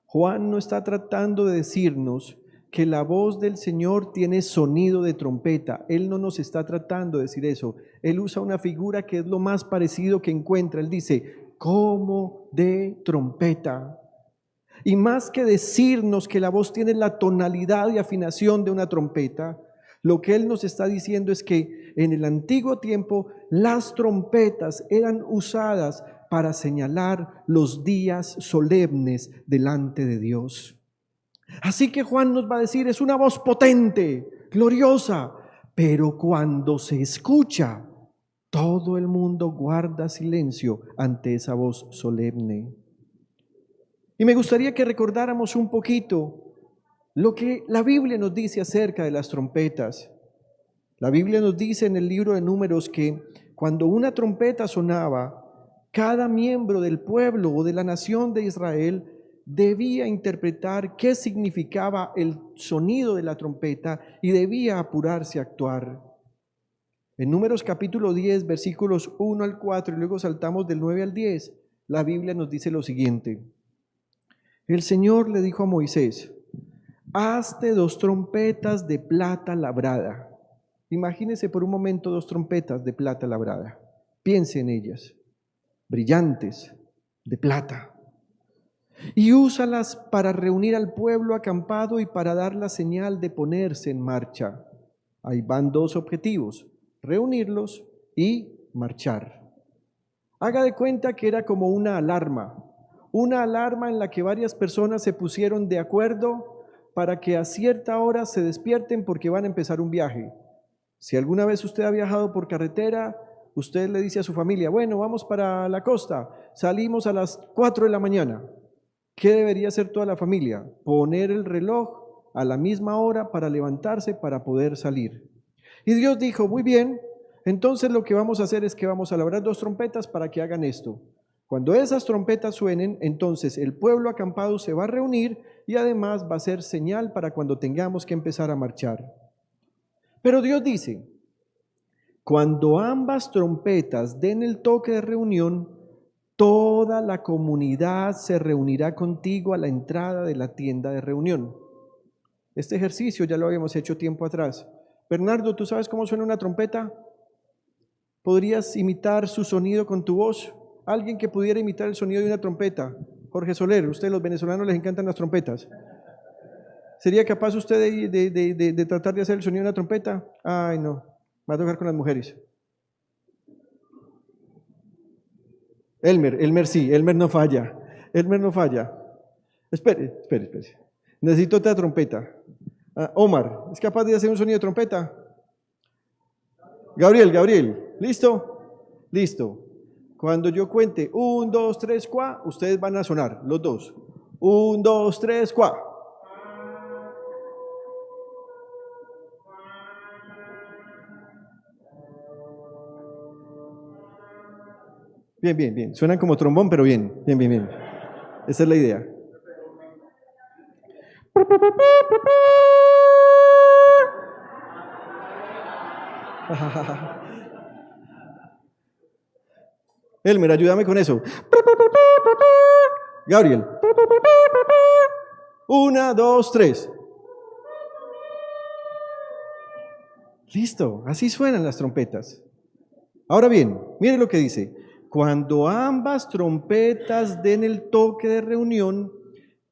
Juan no está tratando de decirnos que la voz del Señor tiene sonido de trompeta. Él no nos está tratando de decir eso. Él usa una figura que es lo más parecido que encuentra. Él dice, como de trompeta. Y más que decirnos que la voz tiene la tonalidad y afinación de una trompeta, lo que Él nos está diciendo es que en el antiguo tiempo las trompetas eran usadas para señalar los días solemnes delante de Dios. Así que Juan nos va a decir, es una voz potente, gloriosa, pero cuando se escucha, todo el mundo guarda silencio ante esa voz solemne. Y me gustaría que recordáramos un poquito lo que la Biblia nos dice acerca de las trompetas. La Biblia nos dice en el libro de Números que cuando una trompeta sonaba, cada miembro del pueblo o de la nación de Israel debía interpretar qué significaba el sonido de la trompeta y debía apurarse a actuar. En Números capítulo 10, versículos 1 al 4 y luego saltamos del 9 al 10, la Biblia nos dice lo siguiente. El Señor le dijo a Moisés, hazte 2 trompetas de plata labrada. Imagínese por un momento 2 trompetas de plata labrada. Piense en ellas, brillantes, de plata. Y úsalas para reunir al pueblo acampado y para dar la señal de ponerse en marcha. Ahí van 2 objetivos, reunirlos y marchar. Haga de cuenta que era como una alarma en la que varias personas se pusieron de acuerdo para que a cierta hora se despierten porque van a empezar un viaje. Si alguna vez usted ha viajado por carretera, usted le dice a su familia, bueno, vamos para la costa, salimos a las 4 de la mañana. ¿Qué debería hacer toda la familia? Poner el reloj a la misma hora para levantarse para poder salir. Y Dios dijo, muy bien, entonces lo que vamos a hacer es que vamos a labrar 2 trompetas para que hagan esto. Cuando esas trompetas suenen, entonces el pueblo acampado se va a reunir y además va a ser señal para cuando tengamos que empezar a marchar. Pero Dios dice, cuando ambas trompetas den el toque de reunión, toda la comunidad se reunirá contigo a la entrada de la tienda de reunión. Este ejercicio ya lo habíamos hecho tiempo atrás. Bernardo, ¿tú sabes cómo suena una trompeta? ¿Podrías imitar su sonido con tu voz? Alguien que pudiera imitar el sonido de una trompeta. Jorge Soler, ustedes los venezolanos les encantan las trompetas. ¿Sería capaz usted de tratar de hacer el sonido de una trompeta? Ay, no, va a tocar con las mujeres. Elmer sí, Elmer no falla. Espere. Necesito otra trompeta. Omar, ¿es capaz de hacer un sonido de trompeta? Gabriel, ¿listo? Listo. Cuando yo cuente 1, 2, 3, cuá, ustedes van a sonar, los dos. 1, 2, 3, cuá. Bien. Suenan como trombón, pero bien. Esa es la idea. Elmer, ayúdame con eso. Gabriel. 1, 2, 3. Listo, así suenan las trompetas. Ahora bien, mire lo que dice. Cuando ambas trompetas den el toque de reunión,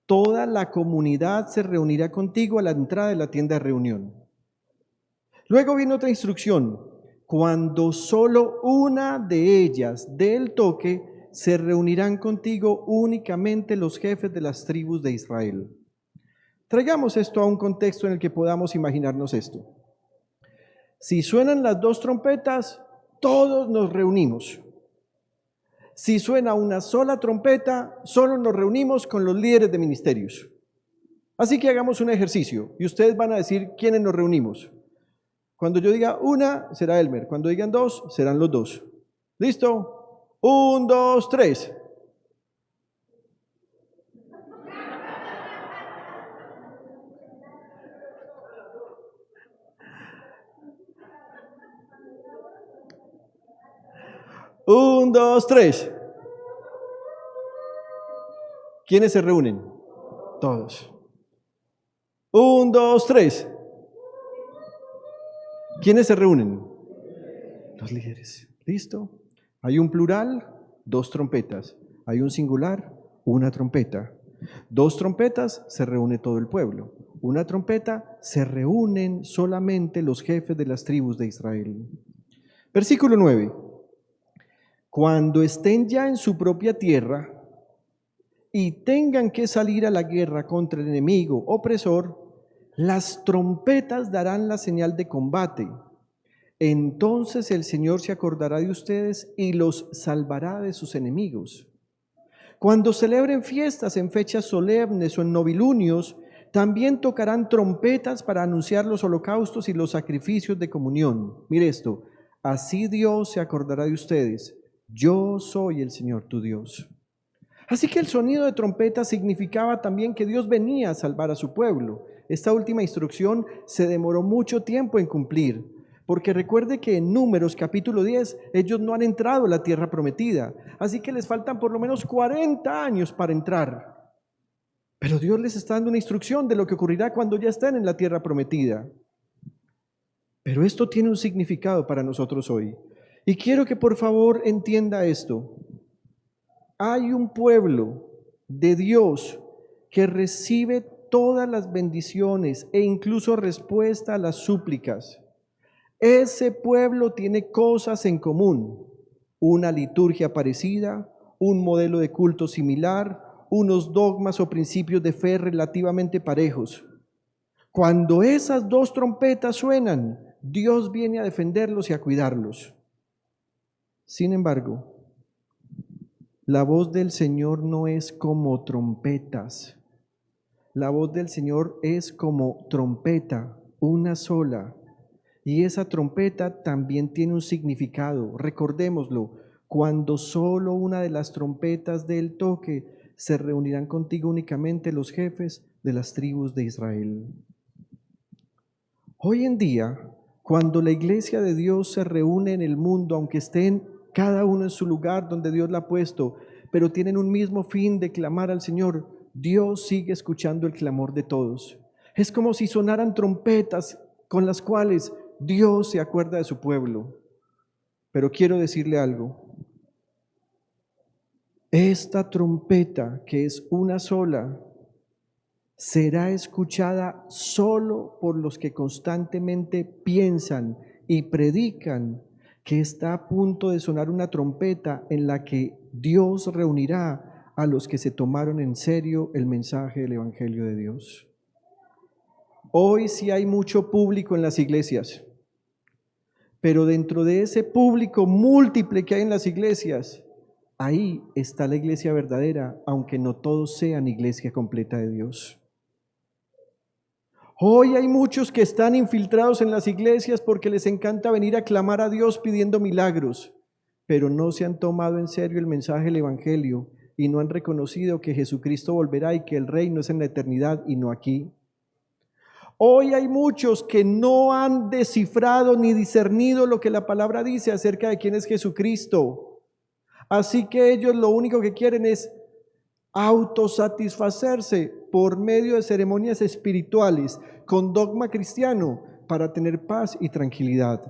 toda la comunidad se reunirá contigo a la entrada de la tienda de reunión. Luego viene otra instrucción. Cuando solo una de ellas dé el toque, se reunirán contigo únicamente los jefes de las tribus de Israel. Traigamos esto a un contexto en el que podamos imaginarnos esto. Si suenan las dos trompetas, todos nos reunimos. Si suena una sola trompeta, solo nos reunimos con los líderes de ministerios. Así que hagamos un ejercicio y ustedes van a decir quiénes nos reunimos. Cuando yo diga una, será Elmer. Cuando digan dos, serán los dos. ¿Listo? 1, 2, 3. Un, dos, tres. ¿Quiénes se reúnen? Todos. 1, 2, 3. ¿Quiénes se reúnen? Los líderes. ¿Listo? Hay un plural, 2 trompetas. Hay un singular, 1 trompeta. 2 trompetas, se reúne todo el pueblo. 1 trompeta, se reúnen solamente los jefes de las tribus de Israel. Versículo 9. Cuando estén ya en su propia tierra y tengan que salir a la guerra contra el enemigo opresor, las trompetas darán la señal de combate. Entonces el Señor se acordará de ustedes y los salvará de sus enemigos. Cuando celebren fiestas en fechas solemnes o en novilunios, también tocarán trompetas para anunciar los holocaustos y los sacrificios de comunión. Mire esto, así Dios se acordará de ustedes. Yo soy el Señor tu Dios. Así que el sonido de trompeta significaba también que Dios venía a salvar a su pueblo. Esta última instrucción se demoró mucho tiempo en cumplir, porque recuerde que en Números capítulo 10 ellos no han entrado a la tierra prometida, así que les faltan por lo menos 40 años para entrar. Pero Dios les está dando una instrucción de lo que ocurrirá cuando ya estén en la tierra prometida. Pero esto tiene un significado para nosotros hoy. Y quiero que por favor entienda esto. Hay un pueblo de Dios que recibe todas las bendiciones e incluso respuesta a las súplicas. Ese pueblo tiene cosas en común, una liturgia parecida, un modelo de culto similar, unos dogmas o principios de fe relativamente parejos. Cuando esas 2 trompetas suenan, Dios viene a defenderlos y a cuidarlos. Sin embargo, la voz del Señor no es como trompetas. La voz del Señor es como trompeta, una sola. Y esa trompeta también tiene un significado. Recordémoslo, cuando solo una de las trompetas dé el toque, se reunirán contigo únicamente los jefes de las tribus de Israel. Hoy en día, cuando la iglesia de Dios se reúne en el mundo, aunque estén cada uno en su lugar donde Dios la ha puesto, pero tienen un mismo fin de clamar al Señor, Dios sigue escuchando el clamor de todos. Es como si sonaran trompetas con las cuales Dios se acuerda de su pueblo. Pero quiero decirle algo. Esta trompeta, que es una sola, será escuchada solo por los que constantemente piensan y predican que está a punto de sonar una trompeta en la que Dios reunirá a los que se tomaron en serio el mensaje del Evangelio de Dios. Hoy sí hay mucho público en las iglesias, pero dentro de ese público múltiple que hay en las iglesias, ahí está la iglesia verdadera, aunque no todos sean iglesia completa de Dios. Hoy hay muchos que están infiltrados en las iglesias porque les encanta venir a clamar a Dios pidiendo milagros, pero no se han tomado en serio el mensaje del Evangelio y no han reconocido que Jesucristo volverá y que el reino es en la eternidad y no aquí. Hoy hay muchos que no han descifrado ni discernido lo que la palabra dice acerca de quién es Jesucristo. Así que ellos lo único que quieren es autosatisfacerse por medio de ceremonias espirituales con dogma cristiano para tener paz y tranquilidad.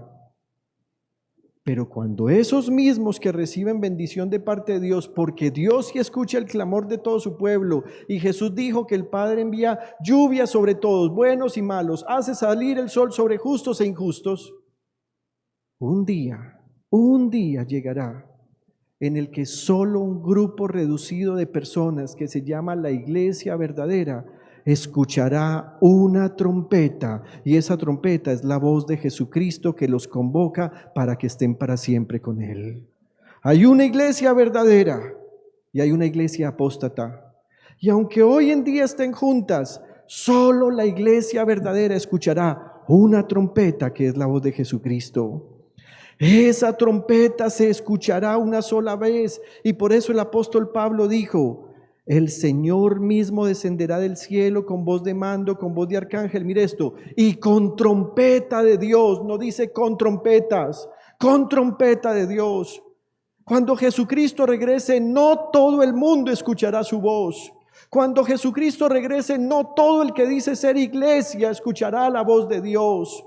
Pero cuando esos mismos que reciben bendición de parte de Dios, porque Dios sí escucha el clamor de todo su pueblo, y Jesús dijo que el Padre envía lluvia sobre todos, buenos y malos, hace salir el sol sobre justos e injustos, un día llegará en el que solo un grupo reducido de personas que se llama la iglesia verdadera escuchará una trompeta, y esa trompeta es la voz de Jesucristo que los convoca para que estén para siempre con Él. Hay una iglesia verdadera y hay una iglesia apóstata, y aunque hoy en día estén juntas, solo la iglesia verdadera escuchará una trompeta que es la voz de Jesucristo. Esa trompeta se escuchará una sola vez, y por eso el apóstol Pablo dijo: el Señor mismo descenderá del cielo con voz de mando, con voz de arcángel, mire esto, y con trompeta de Dios. No dice con trompetas, con trompeta de Dios. Cuando Jesucristo regrese, no todo el mundo escuchará su voz. Cuando Jesucristo regrese, no todo el que dice ser iglesia escuchará la voz de Dios.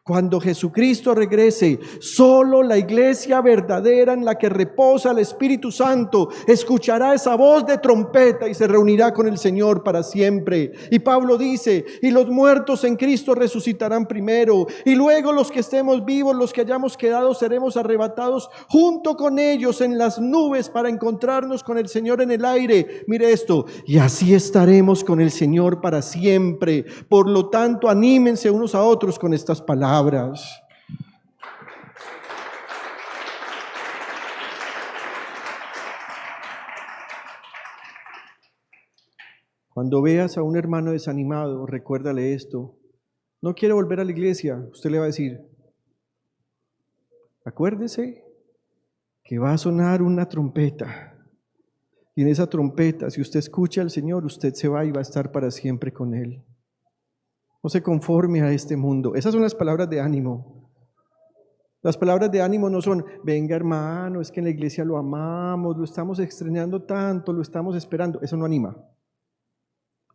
Cuando Jesucristo regrese, solo la iglesia verdadera en la que reposa el Espíritu Santo escuchará esa voz de trompeta y se reunirá con el Señor para siempre. Y Pablo dice: y los muertos en Cristo resucitarán primero, y luego los que estemos vivos, los que hayamos quedado, seremos arrebatados junto con ellos en las nubes para encontrarnos con el Señor en el aire. Mire esto: y así estaremos con el Señor para siempre. Por lo tanto, anímense unos a otros con estas palabras. Cuando veas a un hermano desanimado, recuérdale esto: no quiere volver a la iglesia. Usted le va a decir: acuérdese que va a sonar una trompeta, y en esa trompeta, si usted escucha al Señor, usted se va y va a estar para siempre con Él. No se conforme a este mundo. Esas son las palabras de ánimo. Las palabras de ánimo no son: venga hermano, es que en la iglesia lo amamos, lo estamos extrañando tanto, lo estamos esperando. Eso no anima.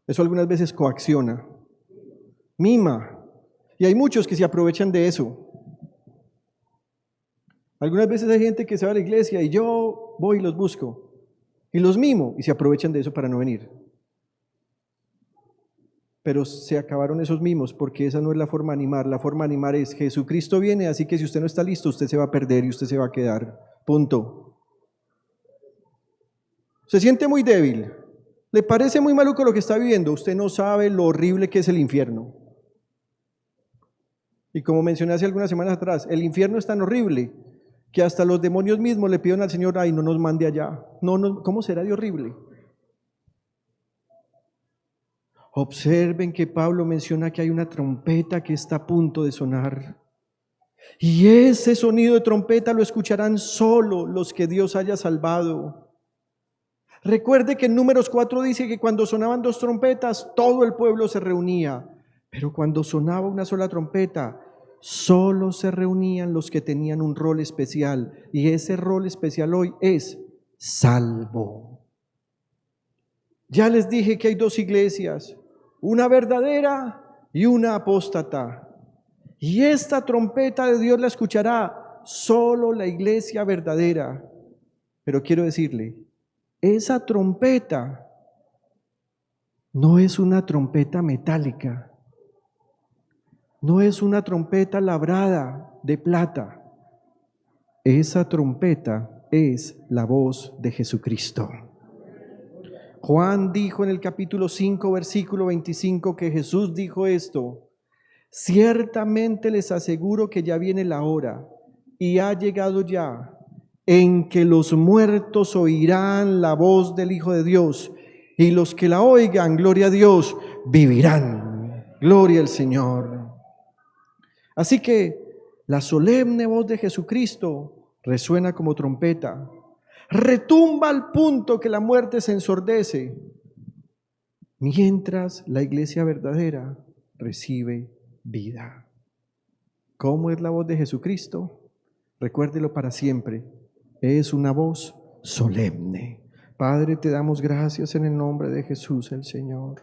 Eso algunas veces coacciona, mima, y hay muchos que se aprovechan de eso. Algunas veces hay gente que se va a la iglesia y yo voy y los busco y los mimo, y se aprovechan de eso para no venir. Pero se acabaron esos mimos, porque esa no es la forma de animar. La forma de animar es: Jesucristo viene, así que si usted no está listo, usted se va a perder y usted se va a quedar. Punto. Se siente muy débil, le parece muy maluco lo que está viviendo. Usted no sabe lo horrible que es el infierno. Y como mencioné hace algunas semanas atrás, el infierno es tan horrible que hasta los demonios mismos le piden al Señor: ay, no nos mande allá. No, ¿cómo será de horrible? Observen que Pablo menciona que hay una trompeta que está a punto de sonar. Y ese sonido de trompeta lo escucharán solo los que Dios haya salvado. Recuerde que en Números 4 dice que cuando sonaban 2 trompetas, todo el pueblo se reunía. Pero cuando sonaba una sola trompeta, solo se reunían los que tenían un rol especial. Y ese rol especial hoy es salvo. Ya les dije que hay 2 iglesias, una verdadera y una apóstata. Y esta trompeta de Dios la escuchará solo la iglesia verdadera. Pero quiero decirle, esa trompeta no es una trompeta metálica, no es una trompeta labrada de plata. Esa trompeta es la voz de Jesucristo. Juan dijo en el capítulo 5, versículo 25, que Jesús dijo esto: ciertamente les aseguro que ya viene la hora, y ha llegado ya, en que los muertos oirán la voz del Hijo de Dios, y los que la oigan, gloria a Dios, vivirán. Gloria al Señor. Así que la solemne voz de Jesucristo resuena como trompeta, retumba al punto que la muerte se ensordece, mientras la iglesia verdadera recibe vida. ¿Cómo es la voz de Jesucristo? Recuérdelo para siempre. Es una voz solemne. Padre, te damos gracias en el nombre de Jesús el Señor.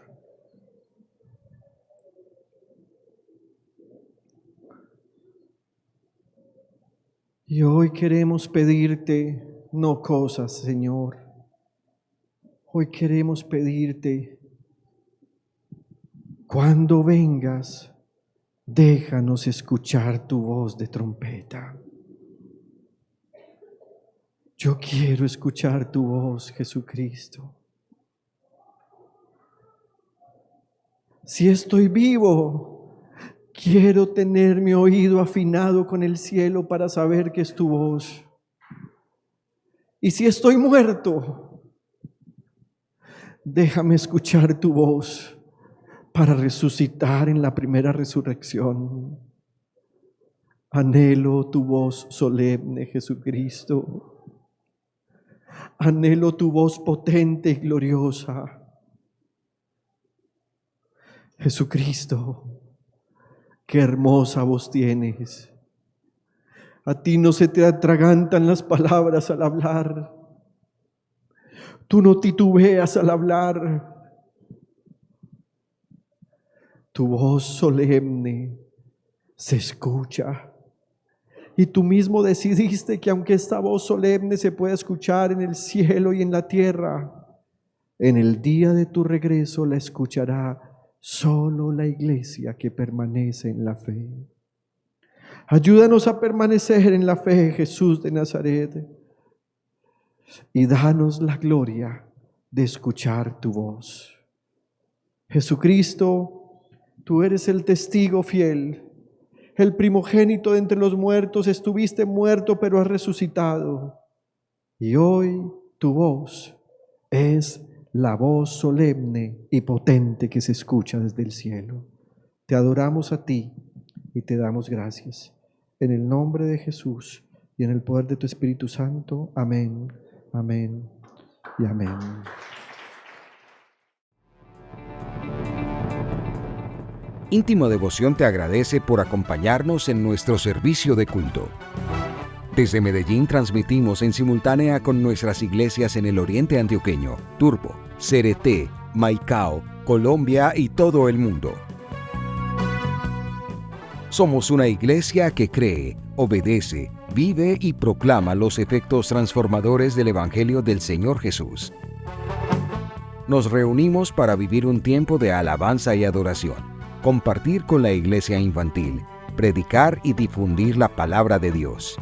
Y hoy queremos pedirte no cosas, Señor. Hoy queremos pedirte, cuando vengas, déjanos escuchar tu voz de trompeta. Yo quiero escuchar tu voz, Jesucristo. Si estoy vivo, quiero tener mi oído afinado con el cielo para saber que es tu voz. Y si estoy muerto, déjame escuchar tu voz para resucitar en la primera resurrección. Anhelo tu voz solemne, Jesucristo. Anhelo tu voz potente y gloriosa. Jesucristo, qué hermosa voz tienes. A ti no se te atragantan las palabras al hablar. Tú no titubeas al hablar. Tu voz solemne se escucha. Y tú mismo decidiste que aunque esta voz solemne se pueda escuchar en el cielo y en la tierra, en el día de tu regreso la escuchará solo la iglesia que permanece en la fe. Ayúdanos a permanecer en la fe, Jesús de Nazaret, y danos la gloria de escuchar tu voz. Jesucristo, tú eres el testigo fiel, el primogénito de entre los muertos. Estuviste muerto, pero has resucitado. Y hoy tu voz es la voz solemne y potente que se escucha desde el cielo. Te adoramos a ti y te damos gracias. En el nombre de Jesús y en el poder de tu Espíritu Santo. Amén, amén y amén. Íntimo Devoción te agradece por acompañarnos en nuestro servicio de culto. Desde Medellín transmitimos en simultánea con nuestras iglesias en el Oriente Antioqueño, Turbo, Cereté, Maicao, Colombia y todo el mundo. Somos una iglesia que cree, obedece, vive y proclama los efectos transformadores del Evangelio del Señor Jesús. Nos reunimos para vivir un tiempo de alabanza y adoración, compartir con la iglesia infantil, predicar y difundir la palabra de Dios.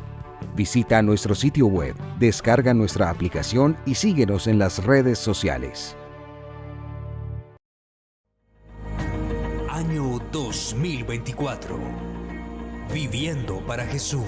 Visita nuestro sitio web, descarga nuestra aplicación y síguenos en las redes sociales. Año 2024. Viviendo para Jesús.